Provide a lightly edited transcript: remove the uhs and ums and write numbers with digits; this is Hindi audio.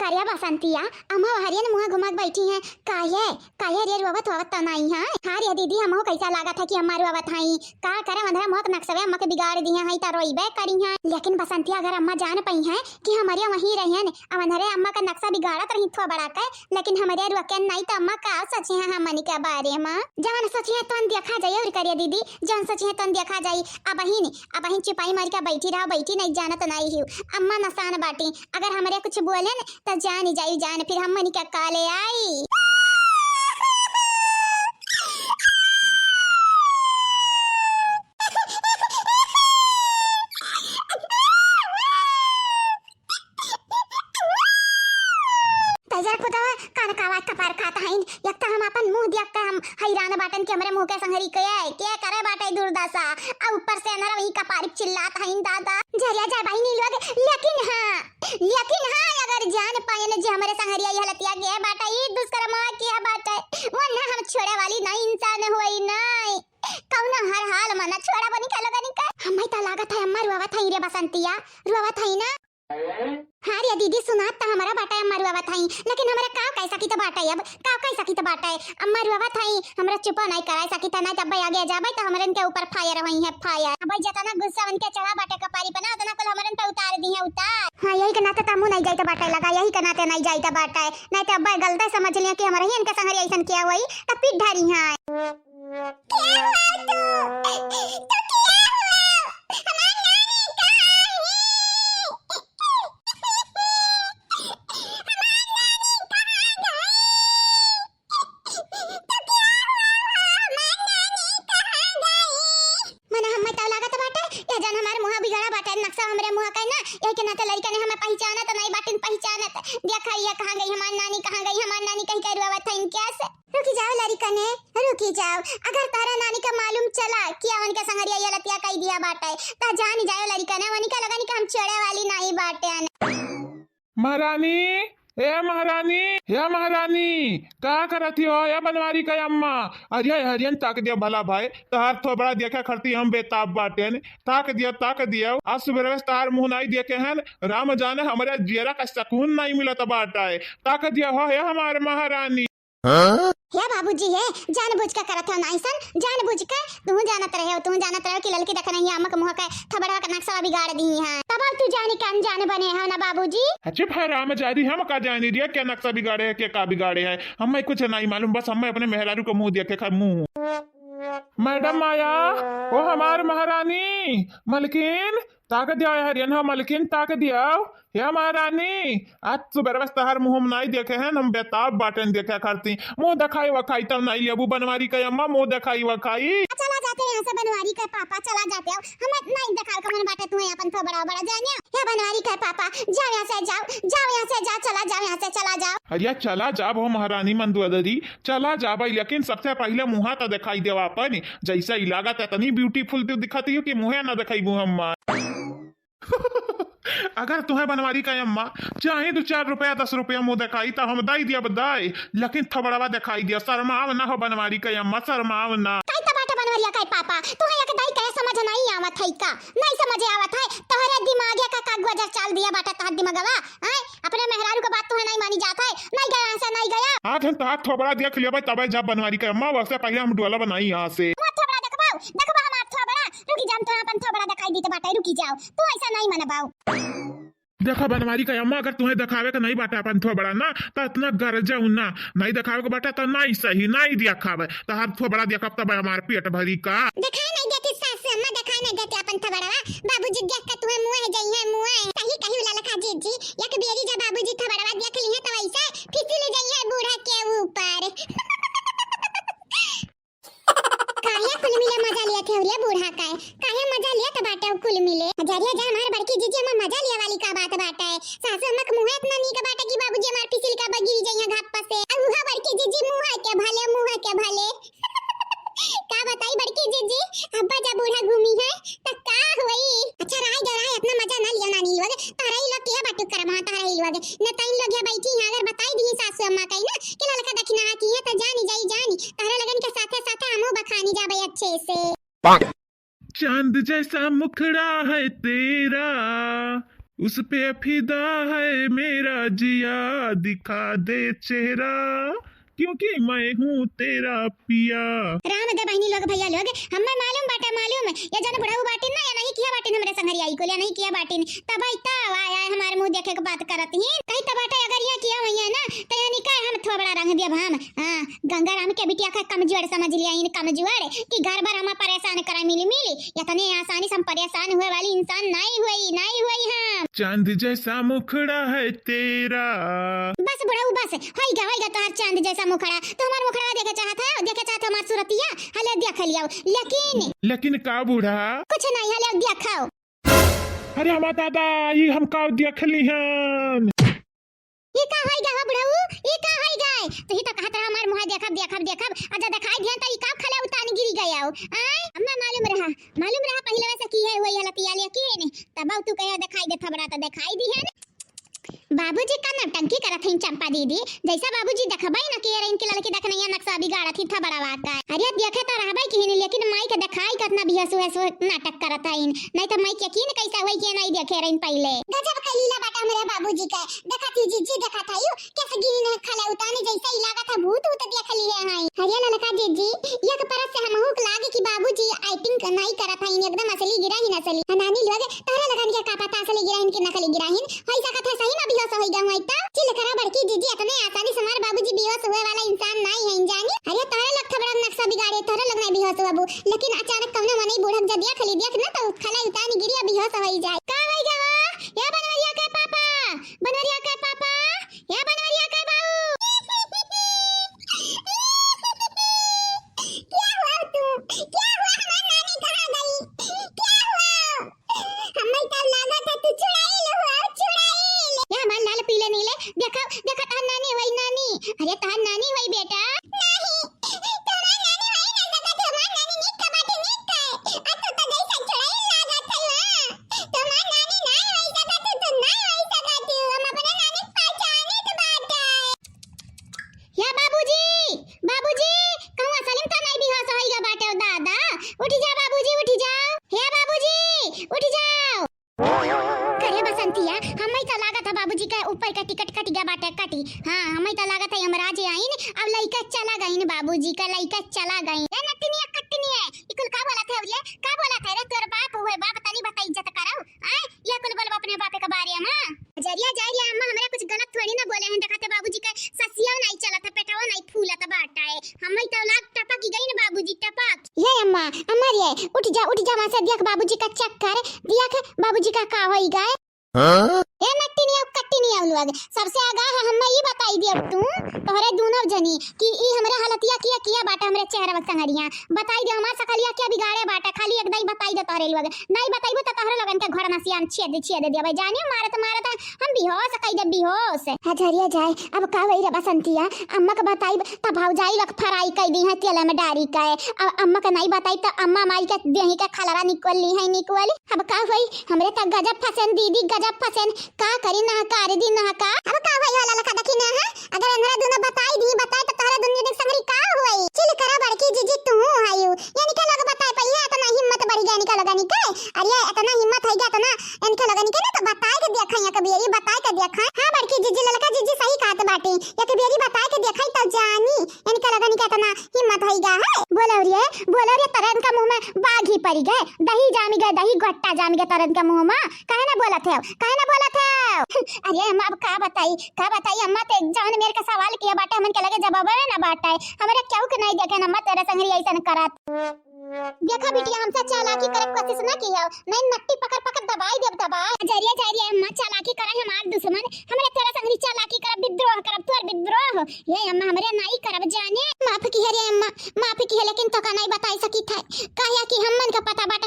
कार्या बसंतिया अम्मा हरियन मुहा घुमाक बैठी हैं काहे काहे रे रोवत होवत त नहीं है। हां रे दीदी हमहु कैसा लागत है कि अम्मा रोवत हई का करे अंधरा मोहक नक्सवे अम्मा के बिगाड़ दी है त रोइबे करी है। लेकिन बसंतिया अगर अम्मा जान पई है कि हमारे वहीं रहन अंधरे अम्मा का नक्शा बिगाड़त रही थो बड़ा के, लेकिन हमारे रुकन नहीं त अम्मा का सोचे है हमनी के बारे में जवन सोचे है तन देखा जाए और करिए दीदी जवन सोचे है तन देखा जाई। अब बहिन चिपाई मार के बैठी रहा बैठी नहीं जानत नहीं ही अम्मा नसान बाटी अगर हमारे कुछ बोले तो जान जाई जान फिर हम क्या काले आई। हम अपन मुंह देख के हम हैरान बाटन के हमरे मुंह के संगरी के करे बाटे दुर्दशा आ ऊपर से नरा वही कपारी चिल्लात हईन दादा झरिया जा भाई नी लोग। लेकिन हां अगर जान पाए ने जे हमरे संगरिया ये हलतिया गे बाटा ई दुष्कर्म किया बाटे वो ना हम छोड़े वाली नहीं इंसान होई नहीं कौन हर हाल मना छोड़ा बनी के लोगनी का हम त लागत है अम्मा रुआवत हई रे बसंतिया रुआवत हई ना। हाँ रे दीदी सुनात त हमारा बाटा अम्मा रुआवत हई लेकिन हमरा का कैसा की त बाटा अब का कैसा की त बाटा अम्मा रुआवत हई हमरा चुप नहीं कराय सकी त नहीं तब आगे जाबे त हमरन के ऊपर फायर होई है फायर अब जतना गुस्सा उनके चढ़ा बाटे कपारी बना उतना कुल हमरन पे उतार दी है उतार। हां यही के नाते तमु नहीं जाई त बाटा लगा यही के नाते नहीं जाई त बाटा नहीं त अब गलती समझ लिया कि हमरा ही इनके संग ऐसन किया हुई त पीठ धरी है। क्या हुआ तो नक्शा हमरे मुंह का ना यही के नाते लड़का ने हमें पहचाना तो नहीं बाटिन पहचानत देखा ये कहां गई हमारी नानी कहां गई हमारी नानी कहीं कर रुआवत है इनके से। रुकी जाओ लड़का ने रुकी जाओ अगर तारा नानी का मालूम चला कि अवन के संगरिया ये लतिया कह दिया बाटे ता जान जाओ लड़का ने वनी का लगानी हम छोड़े वाली नहीं बाटे। महारानी या महारानी का करती हो या बनवारी का अम्मा अरे हरियन ताक दिया भला भाई तार तो बड़ा देखा खरती हम बेताब बाटे ताक दिया आज सुबह तार मुंह नहीं देखे हैं राम जाने हमारे जेरा का सुकून नहीं मिला तो बाटा है ताक दिया हो या हमारे महारानी। या बाबूजी है जानबूझ के करत हो नाइसन जानबूझ के तू जानत रहे कि लड़की देख नहीं अम्मा के मुंह के थबड़ा का नक्शा बिगाड़ दी है तब तू जाने के अनजान बने हो ना बाबूजी। अच्छा भाई राम जारी हम का जानी दिया क्या नक्शा बिगाड़े है क्या का बिगाड़े है हमें कुछ नहीं मालूम बस हमें अपने मेहरारू को मुंह देखे खा मुंह। मैडम माया ओ हमार महारानी मलकिन ताक दिया हरियन हो मलकिन ताक दिया या महारानी आज सुबह तहर मुंह नहीं देखे हैं हम बेताब बाटन देखे करती मुंह दिखाई वखाई तब नहीं अबू बनवारी का अम्मा मुंह दिखाई वखाई चला जाते हैं से बनवारी का पापा चला जाते हो हम नहीं दिखा के मन बाटे तू अपन तो बड़ा जानिया या बनवारी का पापा जाओ यहां से जाओ चला जाओ यहां से चला जाओ। अरे चला जाब हो महारानी मंदुअदरी चला जाब लेकिन सबसे पहले मुंह तो दिखाई देवा अपन जैसा ही लागत है तनी ब्यूटीफुल तो दिखाती हो कि मुंह ना दिखाई मुंह अम्मा। अगर तुम्हें बनवारी का अम्मा चाहे 2-4 रुपया 10 रुपया मुंह दिखाई तो हम दाई दिया बदाई लेकिन थबड़वा दिखाई दिया शर्माव ना हो बनवारी का अम्मा शर्माव ना बनवारिया का पापा तुम्हें एक दाई कहे समझ नहीं आवत है का नहीं समझ आवत है तोहरे दिमाग का कागज चाल दिया बाटा तहर दिमागवा हैं अपने मेहरारू का बात तुम्हें नहीं मानी जाता है नहीं गया से नहीं गया आज हम तहार थबड़ा देख लिया भाई तबे जब बनवारी का अम्मा वैसे पहले हम डोला बनाई यहां से थबड़ा देखबाओ हमार थबड़ा रुकी जाम तो अपन थबड़ा दिखाई दी तो बाटा रुकी जाओ तू ऐसा नहीं मनबाओ। देखो बनवारी का अम्मा अगर तुम्हें दिखावे का नहीं बाटा अपन थो बड़ा ना तो इतना गरजा ना नहीं दिखावे का बाटा तो नहीं सही नहीं दिया खावे तो हर थो बड़ा देखब तब हमार पेट भरी का दिखाई नहीं देती सास अम्मा दिखाई नहीं देती अपन थो बड़ा बाबूजी देख के तुम्हें मुंह है जई है मुंह है सही कही वाला लखा जी एक बेरी जब बाबूजी थो बड़ा देख ली है तो ऐसे फिसल गई है बूढ़ा के ऊपर काया कुल मिले मजा लिया थे रे बूढ़ा काया मजा लिया तो बाटा कुल मिले जरिया जा हमार बड़की जीजी में मजा लिया वाली का बात बाटा है सासू अम्मा के मुंह इतना नी का बाटा की बाबूजी हमार पिसिल का बगिरी जइया घाट पर से और उहा बड़की जीजी मुंह के भले का बताई बड़की जीजी अब्बा जब बूढ़ा घूमी है त का होई। अच्छा राय इतना मजा ना लिया नानी लोग तारा ही लोग के बाटू करवा तारा ही लोग न तई लोग बैठी है अगर बताई दी सासू अम्मा कहीं ना कि लड़का दक्षिणा की है तो जानी तारा लगन के साथे हमो बखानी जाबे अच्छे से। चांद जैसा मुखड़ा है तेरा उस पे फिदा है मेरा जिया, दिखा दे चेहरा, क्योंकि मैं हूँ तेरा पिया। राम दे बहनी लोग भैया लोग हमें मालूम बाटे मालूम या जाने बुढ़ाऊ बाटिन ना या नहीं किया बाटिन हमरे संगरिया आई को या नहीं किया बाटिन तब इतना आया हमारे मुंह देखे के बात करत ही कहीं तब बाटे अगर ये किया भैया ना तो यानी का हम थोड़ा बड़ा रंग दिया हम हां गंगा राम के बिटिया का कमजोर समझ लिया इन कमजोर कि घर भर हम परेशान करा मिली मिली या तने आसानी से हम परेशान हुए वाली इंसान नहीं हुई हम चांद जैसा मुखड़ा है तेरा। बस बुढ़ाऊ बस होइगा तो हर चांद जैसा मुखड़ा तो हमार मुखड़ा देखे चाहता हमार सूरतिया हले देख लिया लेकिन का बूढ़ा कुछ नहीं हले देखाओ। अरे हमार दादा ये हम का देख ली हन। ये का होइगा हो बुढ़ाऊ ये का होइगा तो ही तो कहत रहा हमार मुंह देखब आजा दिखाई दिया त ई का खले उतानी गिरी गया आय हमें मालूम रहा पहले वैसे की है वही हलतिया लेकिन तब तू कहे दिखाई दे थबड़ा त दिखाई दी है बाबूजी का नौटंकी करत हईं चंपा दीदी जैसा बाबूजी देखबाई ना कि ये इनके लड़की देखनैया नक्शा बिगाड़ा थी था बड़ा वाका अरे देखे तो रहबाई कि नहीं लेकिन माई के दिखाई कितना बिहसु है नाटक करत हईं नहीं तो माई के की न कैसा होई के नहीं देखे रहिन पहले गजब का लीला बाटा मेरे बाबूजी का देखा थी जीजी देखा था यू कैसे गिन खले उताने जैसा ही लगा था भूत देख लिए हई हरिया ललका जीजी एक परत से हमहु लागे कि बाबूजी एक्टिंग नहीं करत हईं एकदम असली गिराही नसली नानी लोग तारा लगन के का पता असली गिराहिन के नकली गिराहिन हई सकत है सही ना बिहस होई गम हई त चिल करा बड़की जीजी इतने आसानी से हमार बाबूजी बेहोश हुए वाला इंसान नहीं है जानी अरे तारा लग थबड़ा नक्शा बिगाड़े तारा लग नहीं बेहोश बाबू लेकिन अचानक कवना मने बूढ़ा जब देख ना तो खला उतानी गिरी बेहोश होई जाए का होई गवा या बनवरिया के पापा या बनवरिया के बाऊ क्या हुआ तू क्या हुआ हमार नानी कहां गई क्या हुआ हमें तो लगा था तू चुड़ैल या हमार लाल पीले नीले देखा तार नानी वही नानी अरे तार नानी वही बेटा नहीं तोरा नानी वही ना सका तुम्हार नानी निक का बाटे निक है अब तो जैसा चुड़ैल लागत है तुम्हार नानी नहीं वही सका तो नहीं वही सका तू हम अपने नानी पहचाने तो बात या बाबूजी कहूं सलीम तो नहीं बिहोश होइगा बाटे दादा उठ जा बाबूजी उठ जाओ हे बाबूजी उठ जाओ करे बसंतिया हमें तो लागत है बाबूजी का ऊपर का टिकट कट गया बाटे कटी हां हमें तो लागत है यमराज आइन अब लइका चला गइन बाबूजी का लइका चला गइन ए नटनिया कटनिया इकुल का बोला थे रे तोर बाप हुए बाप तनी बता इज्जत कराओ आ ये कुल बोल अपने बाप के बारे में जरिया अम्मा हमरा कुछ गलत थोड़ी ना बोले हैं देखते बाबूजी का ससिया नहीं चलत पेटवा नहीं फूलत बाटा है हमें तो लाग टपक गइन बाबूजी टपक ये अम्मा रे उठ जा वहां से देख बाबूजी का चक्कर देख बाबूजी का होई गए ए कट्टिनिया लोग सबसे आगा है हमें ये बताई दे अब तू तोहरे दोनों जनी कि ई हमरे हालतिया किया बाटा हमरे चेहरा संगरिया बताई दे हमार सकलिया क्या बिगाड़े बाटा खाली एक दाई बताई दे तोहरे लोग नहीं बताइबो त तोहरे लोगन के घर ना सियान छेद दे भाई जानियो मारत हम बेहोश कई दे बेहोश हजरिया जाए अब का वही रे बसंतिया अम्मा के बताई त भौजाई लग फराई कई दी है तेल में डारी का अब अम्मा के नहीं बताई त अम्मा माई के देही का खलरा निकली है निकली अब का होई हमरे त गजब फसन दीदी गजब फसन का करी ना का रे दी ना का अब का होई वाला लखा देखी ना है अगर हमरा दोनों बताई त तोहरे दुनिया देख संगरी का होई चिल करा बड़की जीजी तू आयु यानी का लोग बताए पहिया इतना हिम्मत बढ़ गया निका लगानी का अरे इतना हिम्मत हो गया त ना इनके लगानी के ना तो बताए के देखा या कभी ये बताए के देखा हां बड़की जीजी ललका जीजी सही कहत बाटे या कभी ये बताए के देखा त जानी इनके लगानी के इतना हिम्मत हो गया है बोलो रे तरन का मुंह में बाघ ही पड़ गए दही जामी गए दही गोट्टा जामी गए तरन का मुंह में काहे ना बोलत है अरे अम्मा अब का बताई अम्मा तो जान मेरे का सवाल किया बाटा हमन के लगे जवाब ना बाटा हमरा क्यों के नहीं देखे अम्मा तेरे संगरी ऐसा करत देखा बिटिया हमसे चालाकी करे कोशिश ना किया नहीं नट्टी पकड़ दबाई दबा जरिया अम्मा चालाकी करे हमार दुश्मन हमरे तेरे संगरी चालाकी करे विद्रोह करब तोर विद्रोह ये अम्मा हमरे नहीं करब जाने माफ की है रे अम्मा माफ की है लेकिन तो का नहीं बताई सकी था काया कि हमन का पता बाटे